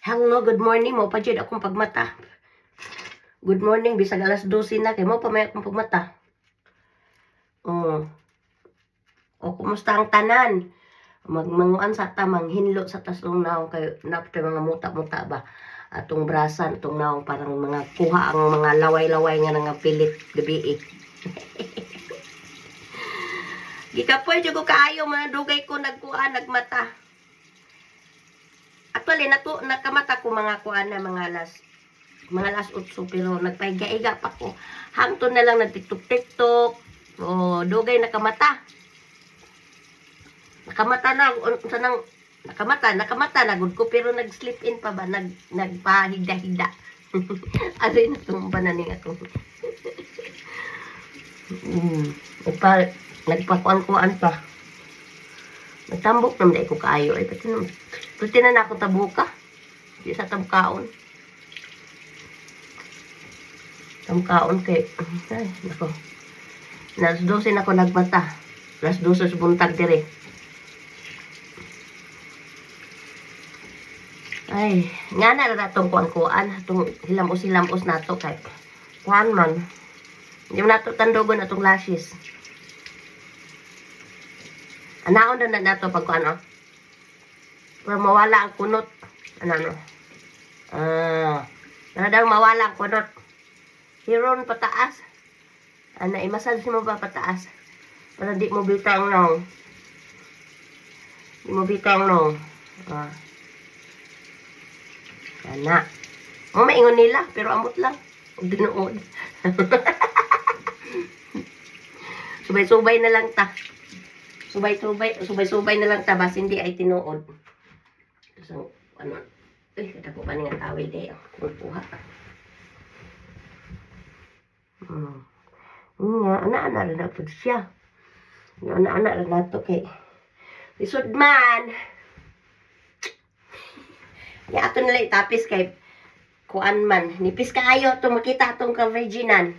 Hello, good morning mo pa jud akong pagmata. Good morning bisag alas 12 na kay mo pa may akong pagmata. Oh. O kumusta ang tanan? Magmanguan sa tamang hinlo sa tasong naong kay napte mga muta-muta ba. Atong brasan atong naong parang mga kuha ang mga laway-laway nga nga pilit gabi. Gikapoy jud ko kaayo mga dugay ko nagkuan nagmata. Actually nakamata ko mga kuan na mga alas 8 pero nagpahiga-iga pa ko. Hangtod na lang nagtiktok-tiktok. O, dugay nakamata. Nakamata na. Sanang, nakamata na gud ko pero nag-sleep in pa ba? Nagpahigda-higda. Aday na tumba na ning ako. Nagpakuan-kuan pa. Nagtambok naman dahil ko kaayo. Ay, pati na ako tabuka. Di sa tabkaon. Tabkaon kay, ay, nako. Alas 12 na ako nagbata. Alas 12 sa buntag dire. Ay, nga na natong kuan-kuan. Itong hilamos-hilamos na to kay kuan man. Hindi mo nato tandogon atong lashes. Anaon na nato pag kuan o. Para mawala ang kunot. Ano. Para daw mawala ang kunot. Hiron pataas. Imasal mo ba pataas? Para di mo bitang no. Di mo bitang no. Ana. Mo maingon nila pero amot lang. Ug dinuod. Subay-subay na lang ta. Subay-subay na lang ta bas hindi ay tinuod. So, ano? Kada po pa nga tawid eh. Kuha. Nga, ana-ana rin na po siya. Yung ana-ana rin na to kay lisod man. Nga ato nila itapis kay kuan man. Nipis kaayo to makita atong ka-virginan.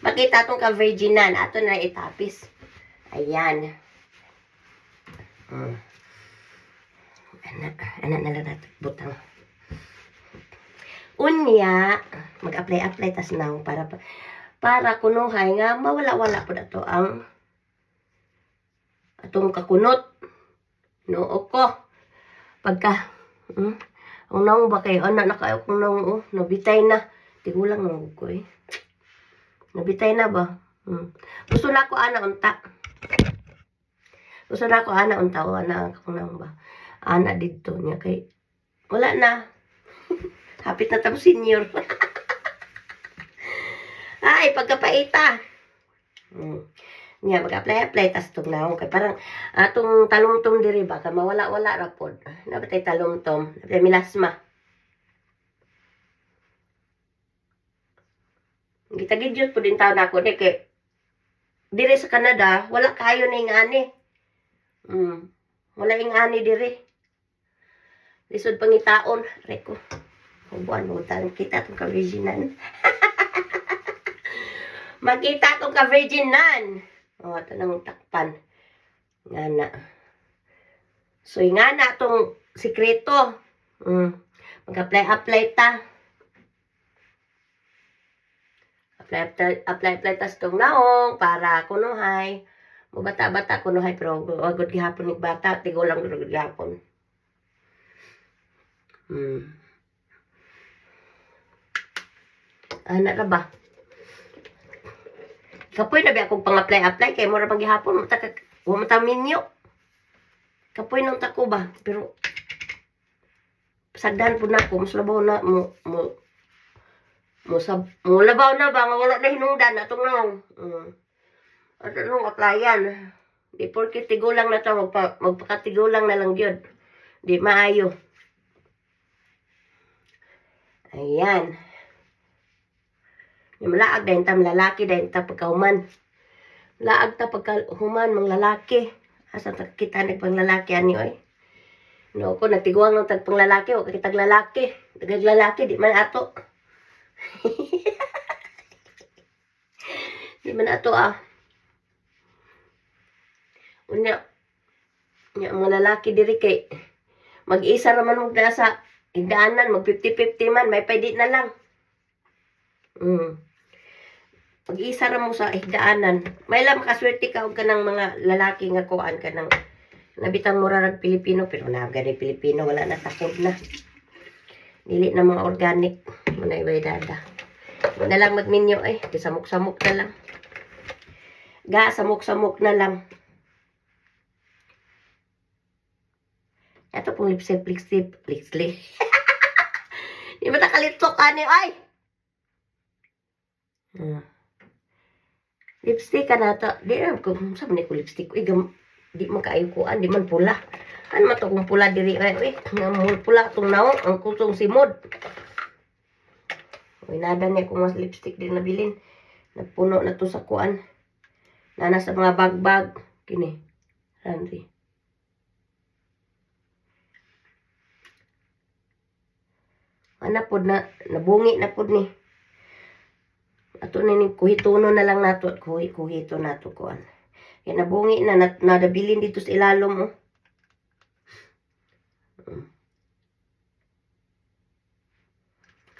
Makita atong ka-virginan. Ato nila itapis. Ayan. Anak na lang natin butang. Unya, mag-apply tas now para kunuhay nga mawala-wala po na to ang atong kakunot. Noo ko. Pagka, ang naong ba kayo, anak na kayo kung naong, nabitay na. Tigulang naong ko eh. Nabitay na ba? Gusto na ako ana unta. Gusto na ako ana unta o ana kung naong ba. Ana dito niya kay wala na. Hapit na tapos senior. Ay, pagkapaita. Niya, mag-apply tas itong naong. Kaya parang atong talumtom diri ba. Kaya mawala-wala rapod. Nabatay talumtom. Nabatay milasma. Gitagidyot po din taon ako. Kaya diri sa Canada, wala kayo na ingani. Wala ingani diri. Lisod pangitaon. Reko. Buwan mo tayo. Kita itong ka-virginan. Makita itong ka-virginan. Ito nang takpan. Nga na. So, nga na itong sikreto. Mag-apply ta. Apply tas itong naong para kunuhay. Mabata-bata kunuhay pero agad gihapon ni bata. Tigo lang agad gihapon. Ana na ba? Kapoy na ba akong pang-apply kay mura paghihapon mata minyo. Kapoy nang tako ba? Pero sagdan po na ako, mas labaw na mo labaw na ba nga wala na hinungdan atong naong. At anong applyan? Di porke tigulang na to magpakatigulang na lang gyud. Di maayo. Ayan. Yung laag dahil tam lalaki dahil ta pagkahuman. Laag ta pagkahuman mga lalaki. Asa kita nagpang lalaki ani oy. No ko natiguang ng tagpang lalaki o kakitag lalaki. Dagag lalaki di man ato. Di man ato Unya mga lalaki diri kay Mag-isa raman mo na sa higdaanan, mag 50-50 man, may pwede na lang. Mag-isa ra mo sa higdaanan. May lang makaswerte ka og kanang mga lalaki nga kuan ka ng nabitang mura ng Pilipino, pero gani Pilipino, wala na takod na. Dili na mga organic, manay way dada. Na lang magminyo samok-samok na lang. Samok-samok na lang. Ito pong lipstick. Di ba takalitok ka niyo, ay? Lipstick ka na to. Di kung saan ni ko lipstick. Di man kaayukuan, di man pula. Ano man to kung pula diri? Pula itong naong, ang kusong simod. Nada niya kung mas lipstick din nabilin. Napuno na to sa kuan. Nana sa mga bag-bag. Kini. Randy. Ana pod na nabungi na pod ni. Ato na ni kuhitono na lang nato at kuhito nato kuan. Kaya nabungi na nadabilin dito sa ilalom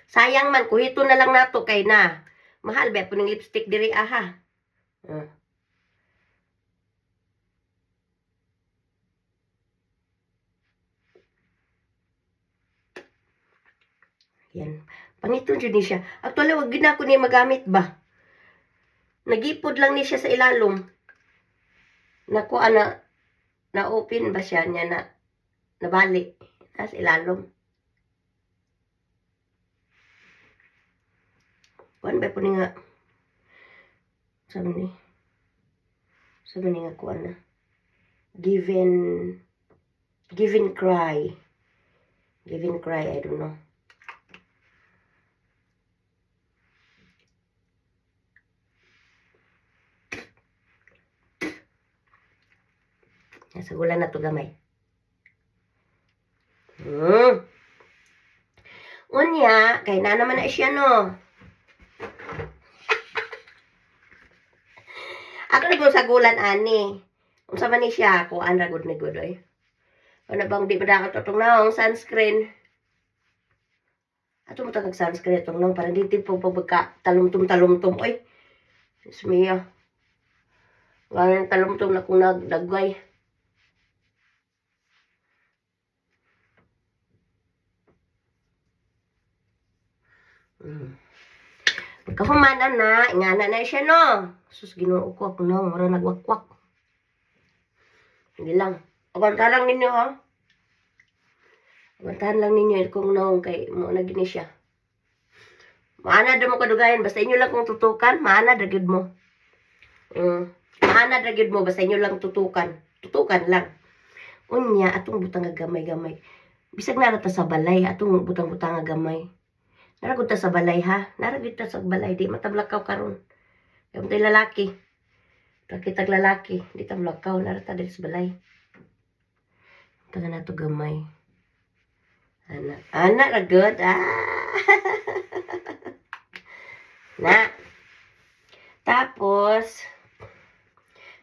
Sayang man kuhito na lang nato kay na. Mahal ba po ning lipstick diri aha. Yan. Pangito dyan ni siya. Actually, wag gina ko niya magamit ba? Nagipod lang ni siya sa ilalom. Naku, na-open ba siya niya na nabali sa ilalom. Kuan ba po ni nga? Sabi ni nga kuan na. Given cry. Given cry, I don't know. Nasa gulan na to gamay. Unya, kay na naman na siya no. Ako na po sa gulan ani. Unsa man ni siya, kuan ra gud ni gud oy. Ano bang di ba itong naong sunscreen? Ato mo tagag sunscreen itong naong para di po pagka talumtum oy. Ismiya. Ganyan talumtum na kung nagdagway. Kahumanan na, ingana na siya no. Sus, ginoo ko ako no, mura nagwakwak. Hindi lang. Abantahan lang ninyo ha. Abantahan lang ninyo kung naong kay mo na gini siya. Maana da mo kadugayan, basta inyo lang kung tutukan, maana dagid mo. Maana dagid mo, basta inyo lang tutukan. Tutukan lang. Unya, atong butang nga gamay-gamay. Bisag narata sa balay, atong butang-butang nga gamay. Naragot ta sa balay ha. Naragot ta sa balay. Di matablakaw karon. Kaya tayo lalaki. Pakitag lalaki. Di tablakaw. Narata dali sa balay. Taga na to gamay. Anak ragot. Na. Tapos,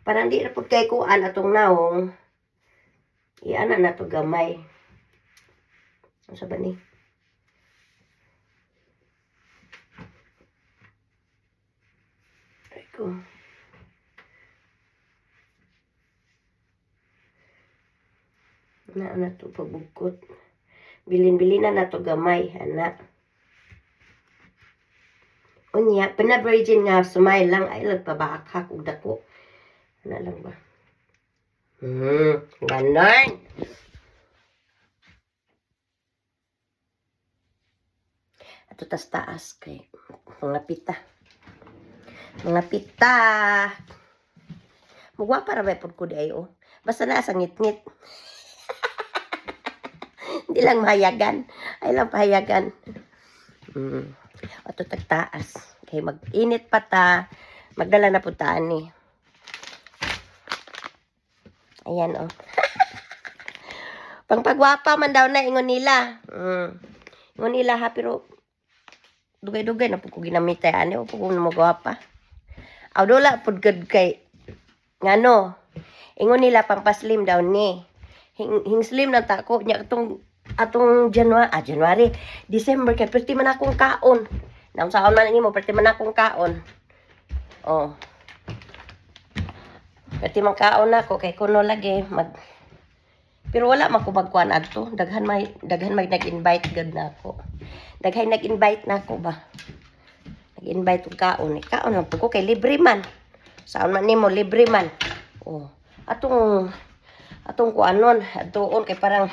parang di na po kay kuan atong naong. Iana na to gamay. Ano sa ba ni? Ko. Na to pabugkot. Bilin-bilin na to gamay, anak. Unya, pina-virgin nga sumay lang ay nagpabahak-hak og dako. Ano lang ba? Ganon. Ato tas taas kay mga pita. Mga pita. Mugwa para ba po ko di ayo. Basta na sa ngit-ngit. Hindi lang mahayagan. Ay lang pahayagan. Ato tagtaas. Kay mag-init pa ta. Magdala na putaan ni. Ayan Pangpagwapa man daw na ingon nila. Ingon nila ha pero dugay-dugay na po ko ginamita. Ano po kung magwapa. Awdola pud gud kay ngano ingon nila pampaslim daw ni hing slim na ta ko nya atong January, December kay perti man akong kaon. Nang saon man nimo perti man akong kaon. Oh. Perti man kaon ako kay kuno lagi pero wala man ko magkuan adto. Daghan may nag-invite gud na ako. Daghan nag-invite na ako ba. Nag-invite og kaon. Kaon man po ko kay libre man. Saon man nimo libre man. Oh. Atong kuanon, atuon kay parang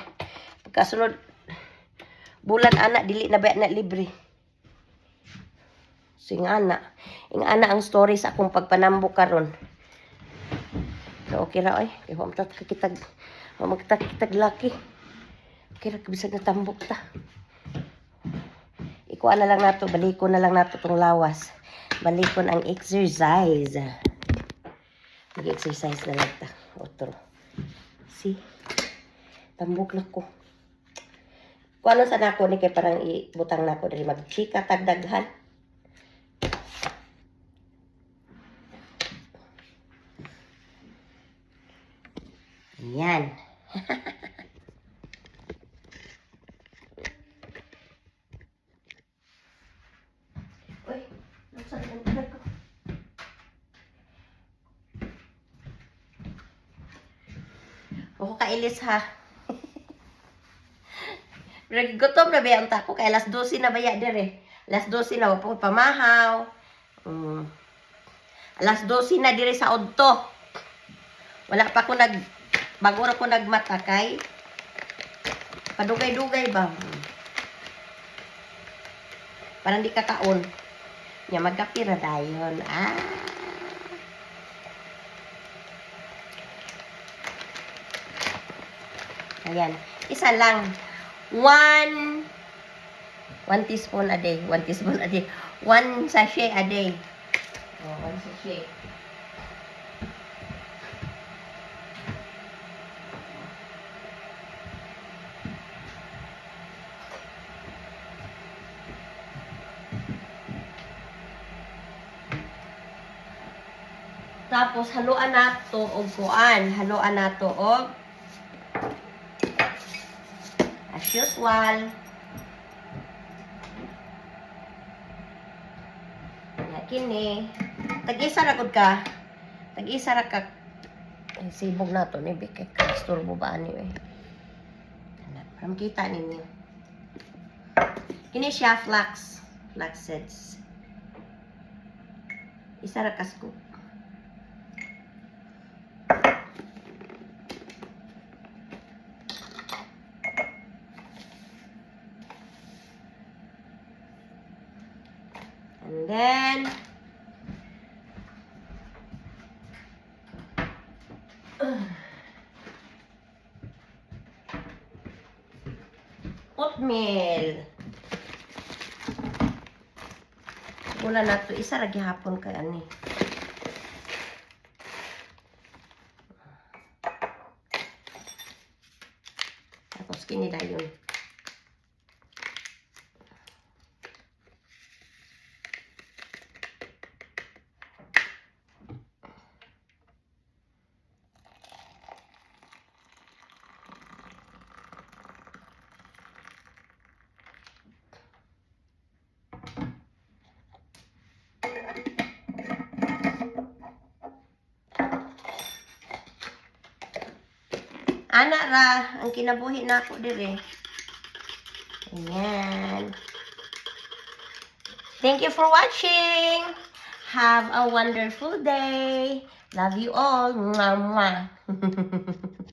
pagkasunod bulan ana dili na ba na libre. Sing ana ang story sa akong pagpanambok karon. So okay ra oy, kay magtakitag laki. Okay ra bisag na tambok ta. Ikuha na lang nato, balikon na lang nato tong lawas. Balikon ang exercise. Mag-exercise na lang ta. Otro. See? Tambok na ko. Kung ano sa nako ni kay parang ibutang nako diri magchika tagdaghan. Ayan. Uy, nasa ang ko. Ako kailis ha. Gutom na ba ang tako kay alas 12 na baya dire. Alas 12 na po pamahaw. Alas 12 na dire sa udto. Wala pa ko bago ra ko nagmatakay. Padugay-dugay ba? Parang di kakaon. Nya magkapira dayon. Ayan. Isa lang. 1 teaspoon a day. 1 teaspoon a day. 1 sachet a day. Oh, 1 sachet. Tapos haluan nato og kuan, haluan nato og as usual. Kini tag-isa ra gud ka. Tag-isa ra ka. Ay sibog nato ni bikay ka istorbo ba ani eh. Para makita ninyo. Kini siya flax seeds. Isa ra ka scoop. And then oatmeal. Wala na to isa ra gihapon kay ani. Tapos kini dayon. Ana ra ang kinabuhi nako dire. Ayan. Thank you for watching. Have a wonderful day. Love you all. Mwah, mwah.